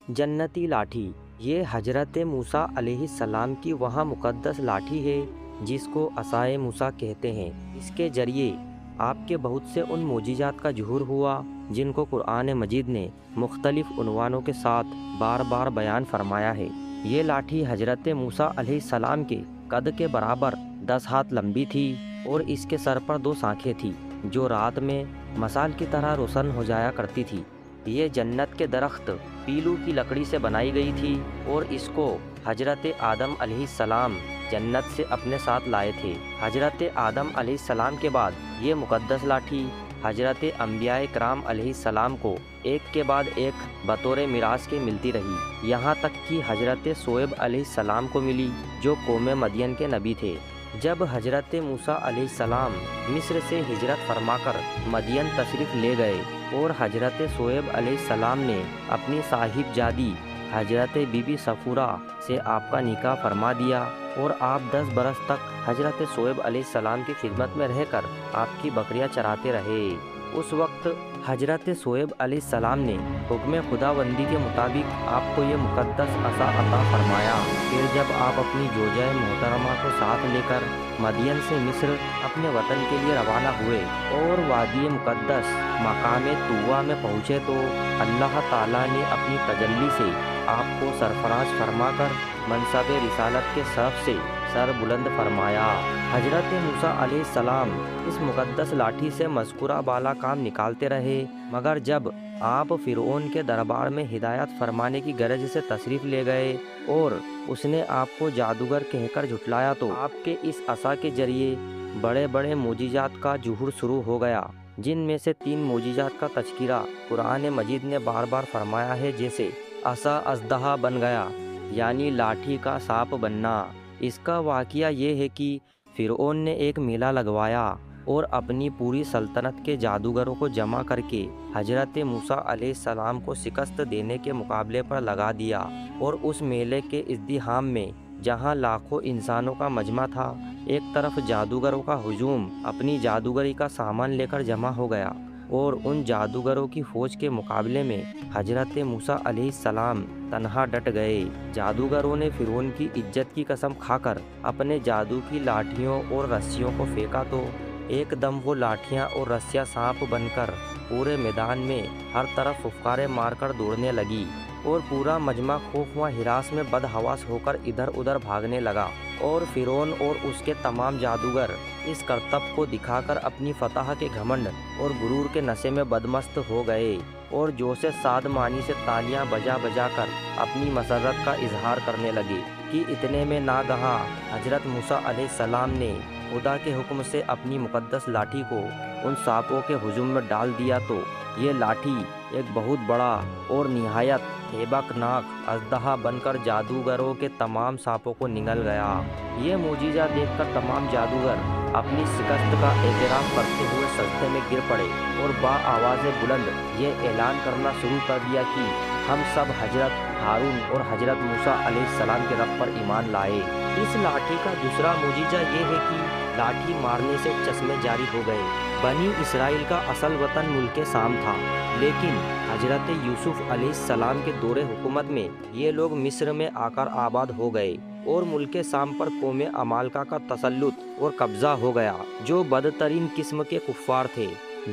جنتی لاٹھی، یہ حضرت موسیٰ علیہ السلام کی وہاں مقدس لاٹھی ہے جس کو عصائے موسیٰ کہتے ہیں۔ اس کے ذریعے آپ کے بہت سے ان معجزات کا ظہور ہوا جن کو قرآن مجید نے مختلف عنوانوں کے ساتھ بار بار بیان فرمایا ہے۔ یہ لاٹھی حضرت موسیٰ علیہ السلام کے قد کے برابر 10 ہاتھ لمبی تھی اور اس کے سر پر 2 شاخیں تھیں جو رات میں مشال کی طرح روشن ہو جایا کرتی تھی۔ یہ جنت کے درخت پیلو کی لکڑی سے بنائی گئی تھی اور اس کو حضرت آدم علیہ السلام جنت سے اپنے ساتھ لائے تھے۔ حضرت آدم علیہ السلام کے بعد یہ مقدس لاٹھی حضرت انبیاء کرام علیہ السلام کو ایک کے بعد ایک بطور میراث کے ملتی رہی، یہاں تک کہ حضرت شعیب علیہ السلام کو ملی جو قوم مدین کے نبی تھے۔ جب حضرت موسیٰ علیہ السلام مصر سے ہجرت فرما کر مدین تشریف لے گئے اور حضرت شعیب علیہ السلام نے اپنی صاحب جادی حضرت بی بی صفورہ سے آپ کا نکاح فرما دیا اور آپ 10 برس تک حضرت شعیب علیہ السلام کی خدمت میں رہ کر آپ کی بکریاں چراتے رہے۔ اس وقت حضرت شعیب علیہ السلام نے حکم خداوندی کے مطابق آپ کو یہ مقدس عصا عطا فرمایا۔ پھر جب آپ اپنی زوجہ محترمہ کو ساتھ لے کر مدین سے مصر اپنے وطن کے لیے روانہ ہوئے اور وادی مقدس مقام طویٰ میں پہنچے تو اللہ تعالیٰ نے اپنی تجلی سے آپ کو سرفراز فرما کر منصب رسالت کے سب سے سر بلند فرمایا۔ حضرت موسیٰ علیہ السلام اس مقدس لاٹھی سے مذکورہ بالا کام نکالتے رہے، مگر جب آپ فرعون کے دربار میں ہدایت فرمانے کی غرض سے تشریف لے گئے اور اس نے آپ کو جادوگر کہہ کر جھٹلایا تو آپ کے اس عصا کے ذریعے بڑے بڑے معجزات کا ظہور شروع ہو گیا، جن میں سے 3 معجزات کا تذکرہ قرآن مجید نے بار بار فرمایا ہے، جیسے عصا اژدہا بن گیا یعنی لاٹھی کا سانپ بننا۔ اس کا واقعہ یہ ہے کہ فرعون نے ایک میلہ لگوایا اور اپنی پوری سلطنت کے جادوگروں کو جمع کر کے حضرت موسیٰ علیہ السلام کو شکست دینے کے مقابلے پر لگا دیا، اور اس میلے کے ازدحام میں جہاں لاکھوں انسانوں کا مجمع تھا، ایک طرف جادوگروں کا ہجوم اپنی جادوگری کا سامان لے کر جمع ہو گیا اور ان جادوگروں کی فوج کے مقابلے میں حضرت موسیٰ علیہ السلام تنہا ڈٹ گئے۔ جادوگروں نے فرعون کی عزت کی قسم کھا کر اپنے جادو کی لاٹھیوں اور رسیوں کو پھینکا تو ایک دم وہ لاٹھیاں اور رسیاں سانپ بن کر پورے میدان میں ہر طرف پھپکارے مار کر دوڑنے لگی اور پورا مجمع خوف و ہراس میں بدحواس ہو کر ادھر ادھر بھاگنے لگا، اور فرعون اور اس کے تمام جادوگر اس کرتب کو دکھا کر اپنی فتح کے گھمنڈ اور غرور کے نشے میں بدمست ہو گئے اور جوش شادمانی سے تالیاں بجا بجا کر اپنی مسرت کا اظہار کرنے لگے کہ اتنے میں ناگہاں حضرت موسیٰ علیہ السلام نے خدا کے حکم سے اپنی مقدس لاٹھی کو ان سانپوں کے ہجوم میں ڈال دیا تو یہ لاٹھی ایک بہت بڑا اور نہایت ہیبت ناک اژدہا بن کر جادوگروں کے تمام سانپوں کو نگل گیا۔ یہ معجزہ دیکھ کر تمام جادوگر اپنی شکست کا اعتراف کرتے ہوئے سجدے میں گر پڑے اور با آواز بلند یہ اعلان کرنا شروع کر دیا کہ ہم سب حضرت ہارون اور حضرت موسیٰ علیہ السلام کے رب پر ایمان لائے۔ اس لاٹھی کا دوسرا معجزہ یہ ہے کہ لاٹھی مارنے سے چشمے جاری ہو گئے۔ بنی اسرائیل کا اصل وطن ملک شام تھا، لیکن حضرت یوسف علیہ السلام کے دور حکومت میں یہ لوگ مصر میں آ کر آباد ہو گئے اور ملک شام پر قوم عمالقہ کا تسلط اور قبضہ ہو گیا جو بدترین قسم کے کفار تھے۔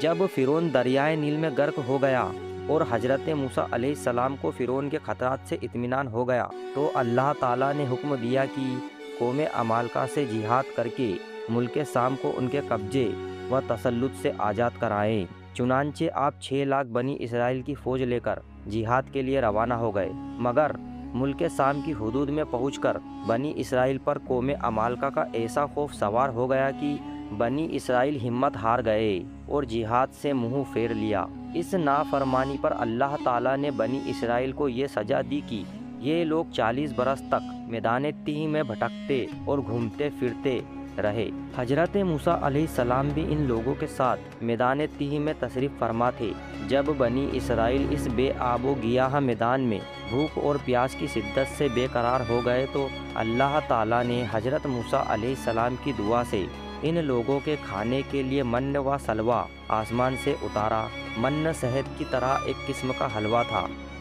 جب فرعون دریائے نیل میں غرق ہو گیا اور حضرت موسیٰ علیہ السلام کو فرعون کے خطرات سے اطمینان ہو گیا تو اللہ تعالیٰ نے حکم دیا کہ قوم عمالقہ سے جہاد کر کے ملک شام کو ان کے قبضے و تسلط سے آزاد کرائے۔ چنانچہ آپ 6 لاکھ بنی اسرائیل کی فوج لے کر جہاد کے لیے روانہ ہو گئے، مگر ملک شام کی حدود میں پہنچ کر بنی اسرائیل پر قوم عمالقہ کا ایسا خوف سوار ہو گیا کہ بنی اسرائیل ہمت ہار گئے اور جہاد سے منہ پھیر لیا۔ اس نافرمانی پر اللہ تعالیٰ نے بنی اسرائیل کو یہ سزا دی کہ یہ لوگ 40 برس تک میدان تیہ میں بھٹکتے اور گھومتے پھرتے رہے۔ حضرت موسیٰ علیہ السلام بھی ان لوگوں کے ساتھ میدان تیہ میں تشریف فرما تھے۔ جب بنی اسرائیل اس بے آب و گیاہ میدان میں بھوک اور پیاس کی شدت سے بے قرار ہو گئے تو اللہ تعالیٰ نے حضرت موسیٰ علیہ السلام کی دعا سے ان لوگوں کے کھانے کے لیے من و سلوہ آسمان سے اتارا۔ من شہد کی طرح ایک قسم کا حلوہ تھا